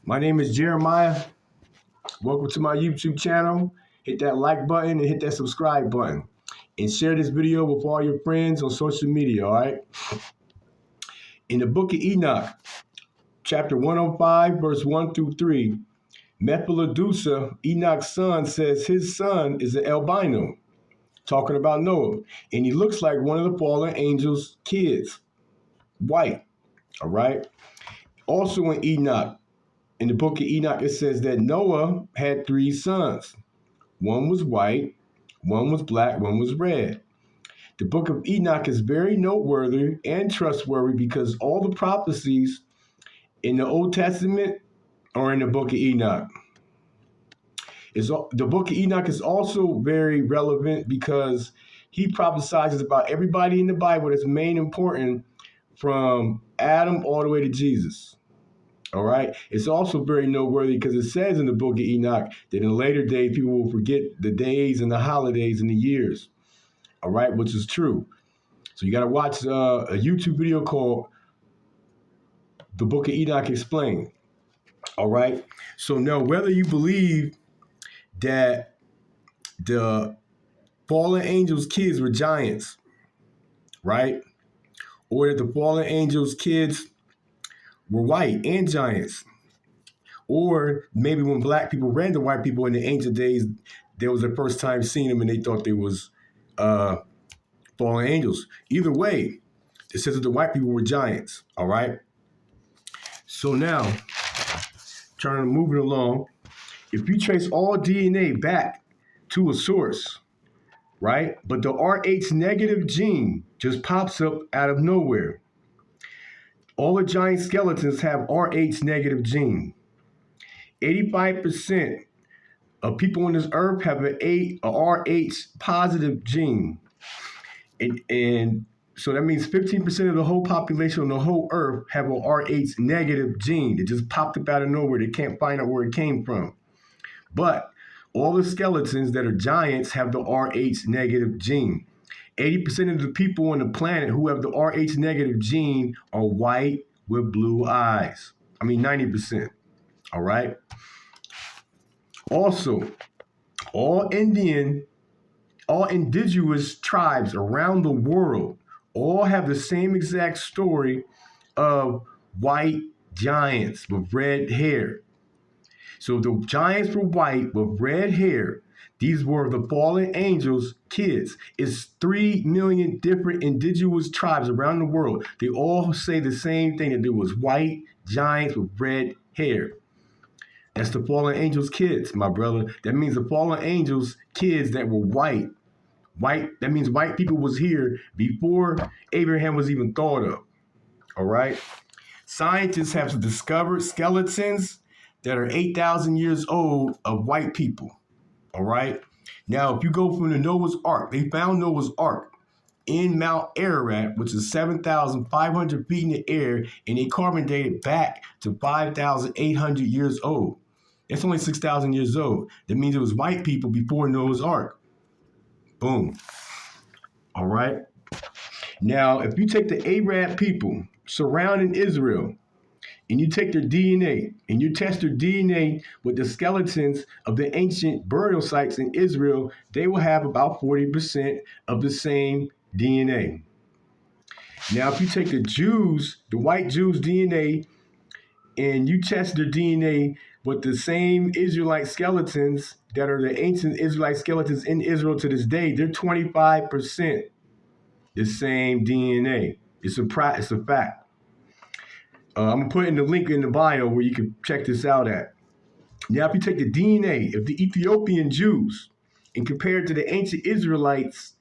My name is Jeremiah. Welcome to my YouTube channel. Hit that like button and hit that subscribe button. And share this video with all your friends on social media, all right? In the book of Enoch, chapter 105, verse 1 through 3, Methuselah, Enoch's son, says his son is an albino, talking about Noah. And he looks like one of the fallen angels' kids, white, all right? Also in Enoch, in the book of Enoch, it says that Noah had 3 sons. One was white, one was black, one was red. The book of Enoch is very noteworthy and trustworthy because all the prophecies in the Old Testament are in the book of Enoch. The book of Enoch is also very relevant because he prophesies about everybody in the Bible that's main important from Adam all the way to Jesus. All right. It's also very noteworthy because it says in the book of Enoch that in later days, people will forget the days and the holidays and the years. All right. Which is true. So you got to watch a YouTube video called The Book of Enoch Explained. All right. So now, whether you believe that the fallen angels' kids were giants, right? Or that the fallen angels' kids were white and giants. Or maybe when black people ran to white people in the ancient days, there was the first time seeing them and they thought they was fallen angels. Either way, it says that the white people were giants, all right? So now, trying to move it along, if you trace all DNA back to a source, right? But the Rh negative gene just pops up out of nowhere. All the giant skeletons have Rh negative gene. 85% of people on this earth have a Rh positive gene. And so that means 15% of the whole population on the whole earth have a Rh negative gene. It just popped up out of nowhere. They can't find out where it came from. But all the skeletons that are giants have the Rh negative gene. 80% of the people on the planet who have the Rh negative gene are white with blue eyes. 90%. All right. Also, all indigenous tribes around the world all have the same exact story of white giants with red hair. So the giants were white with red hair. These were the fallen angels' kids. It's 3 million different indigenous tribes around the world. They all say the same thing, that there was white giants with red hair. That's the fallen angels' kids, my brother. That means the fallen angels' kids that were white. That means white people was here before Abraham was even thought of. All right? Scientists have discovered skeletons that are 8,000 years old of white people. All right? Now, if you go from the Noah's Ark, they found Noah's Ark in Mount Ararat, which is 7,500 feet in the air, and they carbon dated back to 5,800 years old. That's only 6,000 years old. That means it was white people before Noah's Ark. Boom. All right. Now, if you take the Arab people surrounding Israel and you take their DNA and you test their DNA with the skeletons of the ancient burial sites in Israel, they will have about 40% of the same DNA. Now, if you take the Jews, the white Jews' DNA, and you test their DNA with the same Israelite skeletons that are the ancient Israelite skeletons in Israel to this day, they're 25% the same DNA. It's a fact. I'm going to put in the link in the bio where you can check this out at. Now, if you take the DNA of the Ethiopian Jews and compare it to the ancient Israelites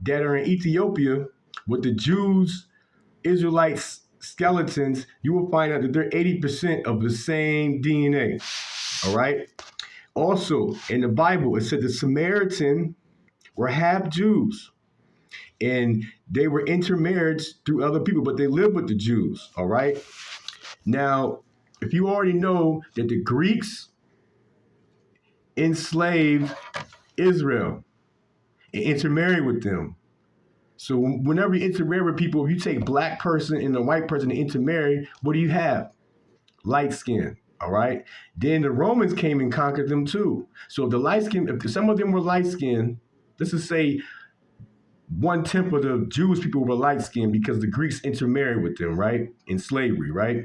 that are in Ethiopia with the Jews, Israelites, skeletons, you will find out that they're 80% of the same DNA. All right. Also, in the Bible, it said the Samaritan were half Jews and they were intermarried through other people, but they lived with the Jews. All right. Now, if you already know that the Greeks enslaved Israel and intermarried with them. So whenever you intermarry with people, if you take black person and a white person to intermarry, what do you have? Light skin. All right. Then the Romans came and conquered them too. So if the light skin, if some of them were light skinned, let's just say 1/10 of the Jewish people were light skinned because the Greeks intermarried with them, right? In slavery, right?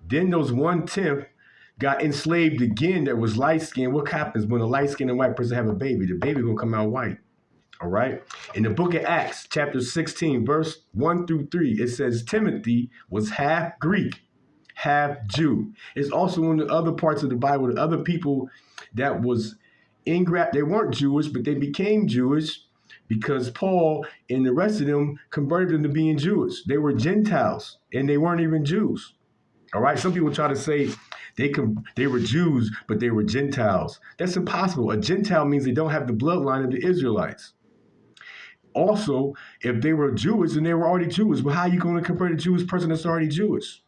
Then those 1/10 got enslaved again that was light skinned. What happens when a light skinned and white person have a baby? The baby gonna come out white. All right. In the book of Acts, chapter 16, verse 1 through 3, it says Timothy was half Greek, half Jew. It's also in the other parts of the Bible, the other people that was they weren't Jewish, but they became Jewish because Paul and the rest of them converted them to being Jewish. They were Gentiles and they weren't even Jews. All right. Some people try to say they were Jews, but they were Gentiles. That's impossible. A Gentile means they don't have the bloodline of the Israelites. Also, if they were Jewish and they were already Jewish, well, how are you going to convert a Jewish person that's already Jewish?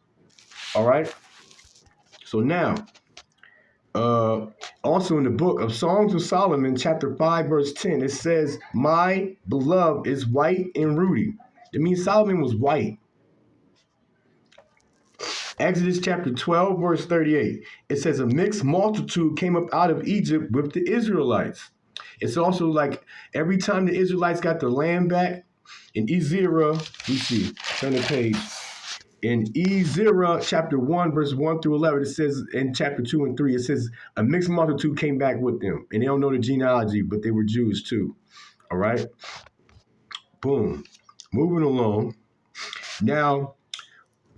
All right. So now, also in the book of Songs of Solomon, chapter 5, verse 10, it says, "My beloved is white and ruddy." It means Solomon was white. Exodus chapter 12, verse 38, it says, "A mixed multitude came up out of Egypt with the Israelites." It's also like every time the Israelites got the land back in Ezra, let's see, turn the page. In Ezra chapter 1, verse 1 through 11, it says in chapter 2 and 3, it says a mixed multitude came back with them. And they don't know the genealogy, but they were Jews too. All right. Boom. Moving along. Now,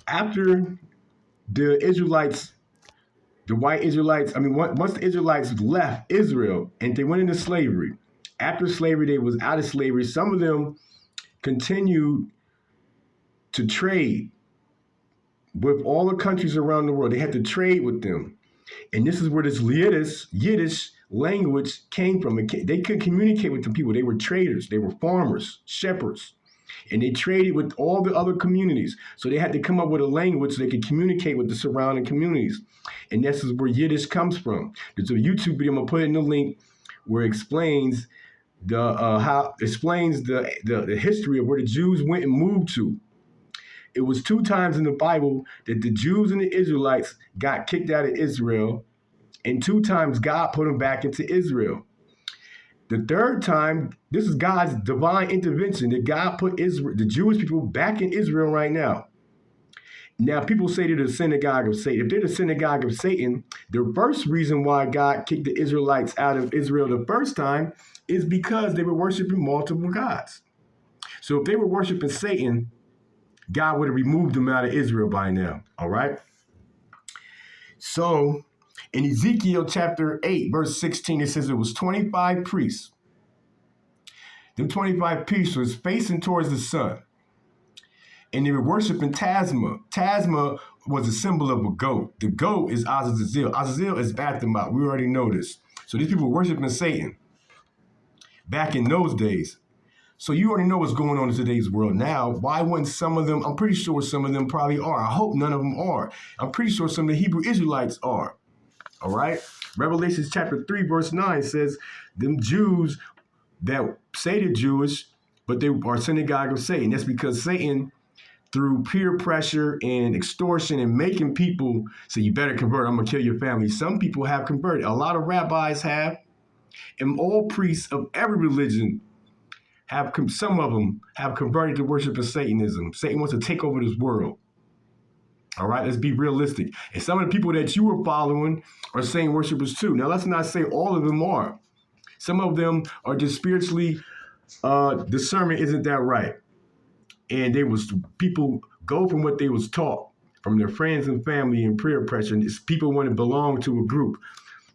after the Israelites, the white Israelites, once the Israelites left Israel and they went into slavery, after slavery, they was out of slavery. Some of them continued to trade with all the countries around the world. They had to trade with them. And this is where this Yiddish language came from. They could communicate with the people. They were traders. They were farmers, shepherds. And they traded with all the other communities. So they had to come up with a language so they could communicate with the surrounding communities. And this is where Yiddish comes from. There's a YouTube video, I'm gonna put it in the link, where it explains the history of where the Jews went and moved to. It was 2 times in the Bible that the Jews and the Israelites got kicked out of Israel, and 2 times God put them back into Israel. The 3rd time, this is God's divine intervention that God put the Jewish people back in Israel right now. Now, people say they're the synagogue of Satan. If they're the synagogue of Satan, the first reason why God kicked the Israelites out of Israel the first time is because they were worshiping multiple gods. So if they were worshiping Satan, God would have removed them out of Israel by now. All right. So in Ezekiel chapter 8, verse 16, it says it was 25 priests. Them 25 priests was facing towards the sun. And they were worshiping Tasma. Tasma was a symbol of a goat. The goat is Azazel. Azazel is Baphomet. We already know this. So these people were worshiping Satan back in those days. So you already know what's going on in today's world now. Why wouldn't some of them, I'm pretty sure some of them probably are. I hope none of them are. I'm pretty sure some of the Hebrew Israelites are. All right. Revelation chapter 3, verse 9 says, them Jews that say they're Jewish, but they are synagogue of Satan. That's because Satan, through peer pressure and extortion and making people say, you better convert, I'm going to kill your family. Some people have converted. A lot of rabbis have, and all priests of every religion some of them have converted to worship of Satanism. Satan wants to take over this world. All right, let's be realistic. And some of the people that you were following are Satan worshipers too. Now, let's not say all of them are. Some of them are just spiritually, discernment isn't that right. And people go from what they was taught from their friends and family and peer pressure. And people want to belong to a group.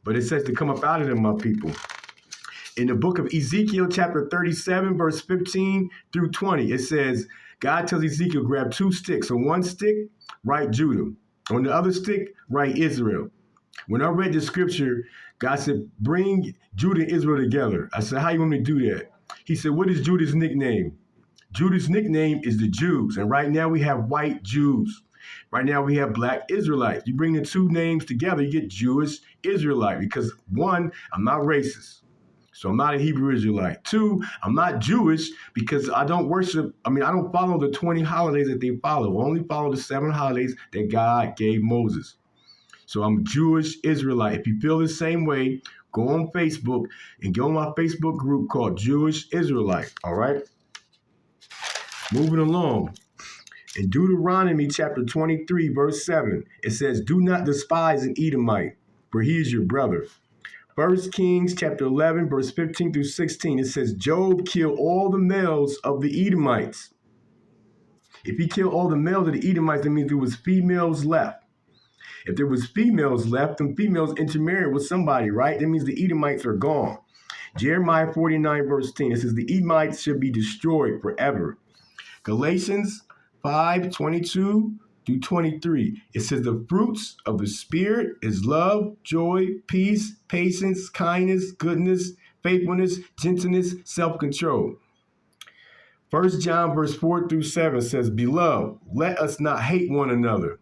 But it says to come up out of them, my people. In the book of Ezekiel, chapter 37, verse 15 through 20, it says, God tells Ezekiel, grab 2 sticks. On one stick, write Judah. On the other stick, write Israel. When I read the scripture, God said, bring Judah and Israel together. I said, how you want me to do that? He said, what is Judah's nickname? Judah's nickname is the Jews. And right now we have white Jews. Right now we have black Israelites. You bring the 2 names together, you get Jewish Israelite. Because 1, I'm not racist. So I'm not a Hebrew Israelite. 2, I'm not Jewish because I don't follow the 20 holidays that they follow. I only follow the 7 holidays that God gave Moses. So I'm Jewish Israelite. If you feel the same way, go on Facebook and go on my Facebook group called Jewish Israelite. All right. Moving along. In Deuteronomy chapter 23, verse 7, it says, do not despise an Edomite, for he is your brother. 1 Kings chapter 11, verse 15 through 16, it says, Job killed all the males of the Edomites. If he killed all the males of the Edomites, that means there was females left. If there was females left, then females intermarried with somebody, right? That means the Edomites are gone. Jeremiah 49, verse 10, it says, the Edomites should be destroyed forever. Galatians 5:22 through 23. It says the fruits of the Spirit is love, joy, peace, patience, kindness, goodness, faithfulness, gentleness, self-control. 1 John verse 4 through 7 says, beloved, let us not hate one another.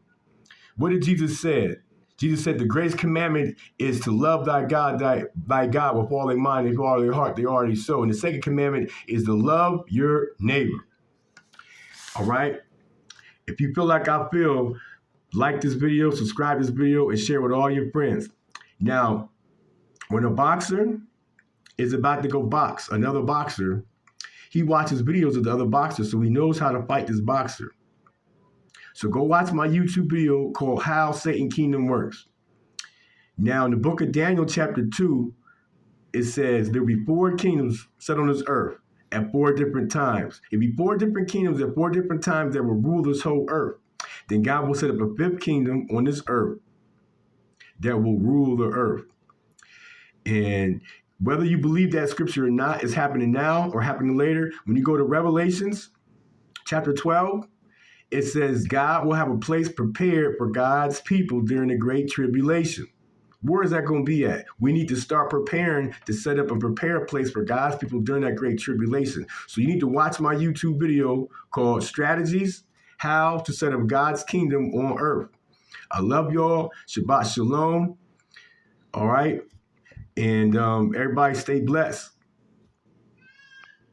What did Jesus say? Jesus said the greatest commandment is to love thy God with all their mind and with all their heart. They already so. And the second commandment is to love your neighbor. All right. If you feel like I feel, like this video, subscribe this video, and share with all your friends. Now, when a boxer is about to go box another boxer, he watches videos of the other boxer, so he knows how to fight this boxer. So go watch my YouTube video called How Satan's Kingdom Works. Now, in the book of Daniel, chapter 2, it says there will be 4 kingdoms set on this earth at 4 different times. It'll be 4 different kingdoms at 4 different times that will rule this whole earth. Then God will set up a 5th kingdom on this earth that will rule the earth. And whether you believe that scripture or not, is happening now or happening later. When you go to Revelations chapter 12, it says God will have a place prepared for God's people during the Great Tribulation. Where is that going to be at? We need to start preparing to set up and prepare a place for God's people during that Great Tribulation. So you need to watch my YouTube video called Strategies, How to Set Up God's Kingdom on Earth. I love y'all. Shabbat Shalom. All right. And everybody stay blessed.